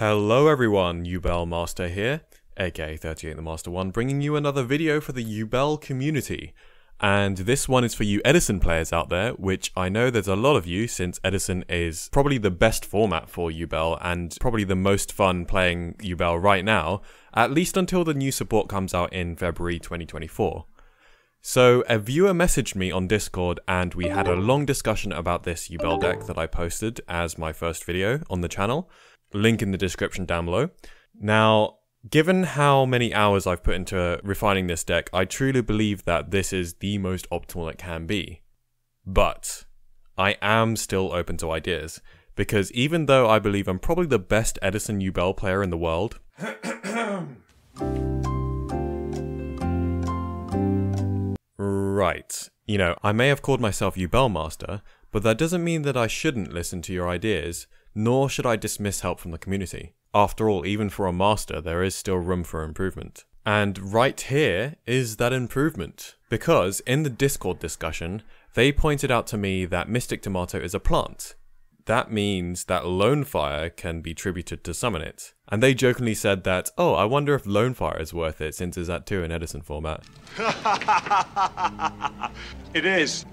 Hello everyone, Yubel Master here, aka 38 the Master 1, bringing you another video for the Yubel community. And this one is for you Edison players out there, which I know there's a lot of you since Edison is probably the best format for Yubel and probably the most fun playing Yubel right now, at least until the new support comes out in February 2024. So a viewer messaged me on Discord and we had a long discussion about this Yubel deck that I posted as my first video on the channel. Link in the description down below. Now, given how many hours I've put into refining this deck, I truly believe that this is the most optimal it can be. But I am still open to ideas, because even though I believe I'm probably the best Edison Yubel player in the world, right, you know, I may have called myself Yubel Master, but that doesn't mean that I shouldn't listen to your ideas, nor should I dismiss help from the community. After all, even for a master, there is still room for improvement. And right here is that improvement. Because in the Discord discussion, they pointed out to me that Mystic Tomato is a plant. That means that Lone Fire can be tributed to summon it. And they jokingly said that, oh, I wonder if Lone Fire is worth it since it's at 2 in Edison format. It is.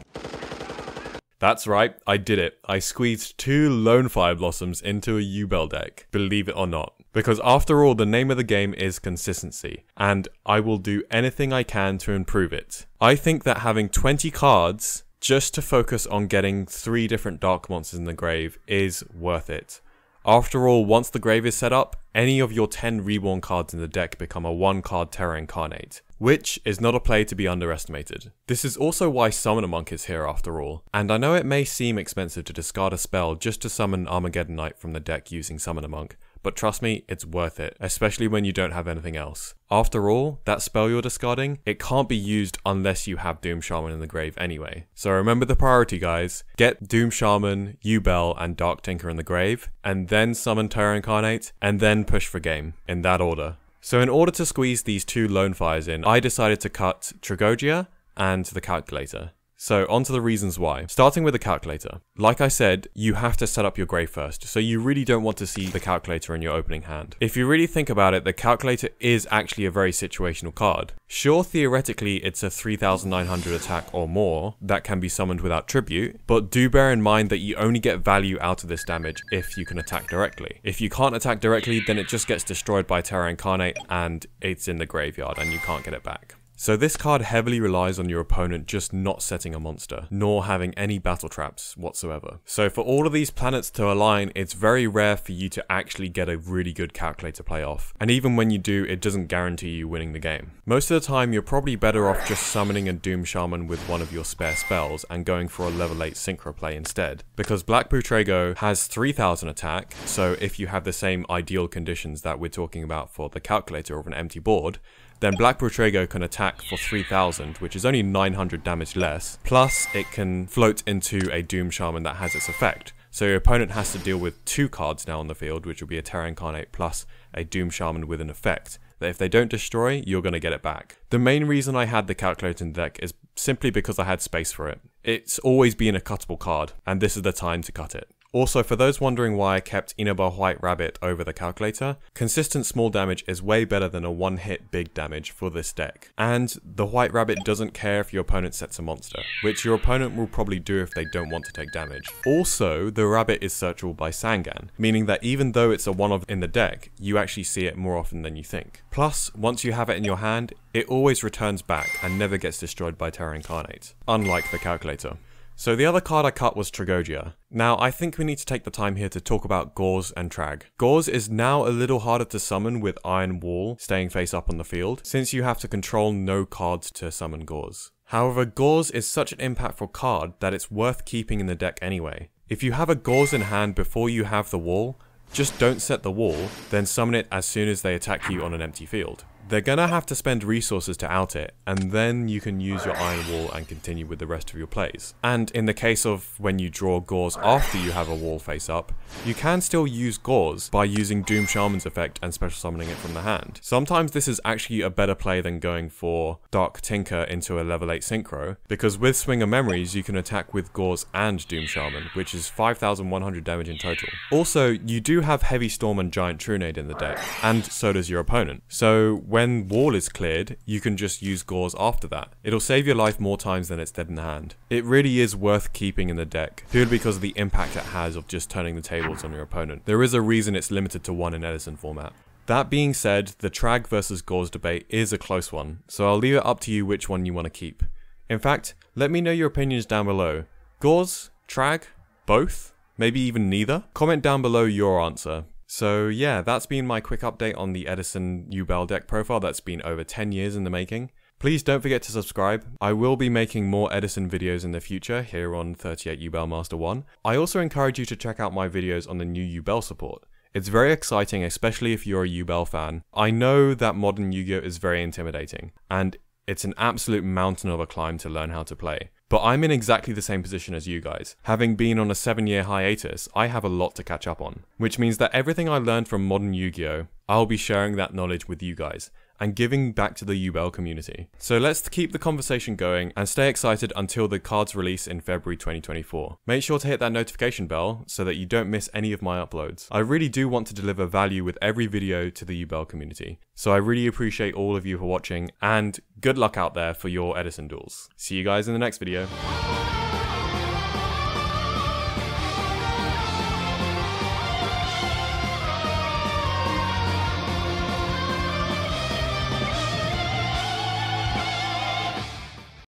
That's right, I did it. I squeezed 2 Lone Fire Blossoms into a Yubel deck, believe it or not. Because after all, the name of the game is consistency, and I will do anything I can to improve it. I think that having 20 cards just to focus on getting 3 different dark monsters in the grave is worth it. After all, once the grave is set up, any of your 10 reborn cards in the deck become a 1-card Terra Incarnate, which is not a play to be underestimated. This is also why Summon a Monk is here after all, and I know it may seem expensive to discard a spell just to summon Armageddonite from the deck using Summon a Monk, but trust me, it's worth it, especially when you don't have anything else. After all, that spell you're discarding, it can't be used unless you have Doom Shaman in the grave anyway. So remember the priority, guys. Get Doom Shaman, Yubel, and Dark Tinker in the grave, and then summon Terra Incarnate, and then push for game, in that order. So in order to squeeze these 2 Lone Fires in, I decided to cut Stratergy and the Calculator. So onto the reasons why. Starting with the Calculator. Like I said, you have to set up your grave first, so you really don't want to see the Calculator in your opening hand. If you really think about it, the Calculator is actually a very situational card. Sure, theoretically it's a 3900 attack or more that can be summoned without tribute, but do bear in mind that you only get value out of this damage if you can attack directly. If you can't attack directly, then it just gets destroyed by Terra Incarnate and it's in the graveyard and you can't get it back. So this card heavily relies on your opponent just not setting a monster, nor having any battle traps whatsoever. So for all of these planets to align, it's very rare for you to actually get a really good Calculator play off. And even when you do, it doesn't guarantee you winning the game. Most of the time, you're probably better off just summoning a Doom Shaman with one of your spare spells and going for a level 8 Synchro play instead. Because Black Putrego has 3000 attack, so if you have the same ideal conditions that we're talking about for the Calculator of an empty board, then Black Putrego can attack for 3000, which is only 900 damage less, plus it can float into a Doom Shaman that has its effect. So your opponent has to deal with 2 cards now on the field, which will be a Terra Incarnate plus a Doom Shaman with an effect, that if they don't destroy, you're going to get it back. The main reason I had the Calculator in the deck is simply because I had space for it. It's always been a cuttable card, and this is the time to cut it. Also, for those wondering why I kept Inaba White Rabbit over the Calculator, consistent small damage is way better than a one-hit big damage for this deck. And the White Rabbit doesn't care if your opponent sets a monster, which your opponent will probably do if they don't want to take damage. Also, the Rabbit is searchable by Sangan, meaning that even though it's a one-of in the deck, you actually see it more often than you think. Plus, once you have it in your hand, it always returns back and never gets destroyed by Terra Incarnate, unlike the Calculator. So the other card I cut was Stratergy. Now I think we need to take the time here to talk about Gorz and Trag. Gorz is now a little harder to summon with Iron Wall staying face up on the field, since you have to control no cards to summon Gorz. However, Gorz is such an impactful card that it's worth keeping in the deck anyway. If you have a Gorz in hand before you have the wall, just don't set the wall, then summon it as soon as they attack you on an empty field. they're gonna have to spend resources to out it, and then you can use your Iron Wall and continue with the rest of your plays. And in the case of when you draw Gorz after you have a wall face up, you can still use Gorz by using Doom Shaman's effect and special summoning it from the hand. Sometimes this is actually a better play than going for Dark Tinker into a level 8 synchro, because with Swing of Memories you can attack with Gorz and Doom Shaman, which is 5,100 damage in total. Also, you do have Heavy Storm and Giant Trunade in the deck, and so does your opponent. So when wall is cleared, you can just use Gorz after that. It'll save your life more times than it's dead in the hand. It really is worth keeping in the deck, purely because of the impact it has of just turning the tables on your opponent. There is a reason it's limited to 1 in Edison format. That being said, the Trag versus Gorz debate is a close one, so I'll leave it up to you which one you want to keep. In fact, let me know your opinions down below. Gorz? Trag? Both? Maybe even neither? Comment down below your answer. So yeah, that's been my quick update on the Edison Yubel deck profile that's been over 10 years in the making. Please don't forget to subscribe. I will be making more Edison videos in the future here on 38 Yubel Master 1. I also encourage you to check out my videos on the new Yubel support. It's very exciting, especially if you're a Yubel fan. I know that modern Yu-Gi-Oh is very intimidating, and it's an absolute mountain of a climb to learn how to play. But I'm in exactly the same position as you guys. Having been on a 7-year hiatus, I have a lot to catch up on. Which means that everything I learned from modern Yu-Gi-Oh, I'll be sharing that knowledge with you guys, and giving back to the Yubel community. So let's keep the conversation going and stay excited until the cards release in February 2024. Make sure to hit that notification bell so that you don't miss any of my uploads. I really do want to deliver value with every video to the Yubel community. So I really appreciate all of you for watching, and good luck out there for your Edison duels. See you guys in the next video.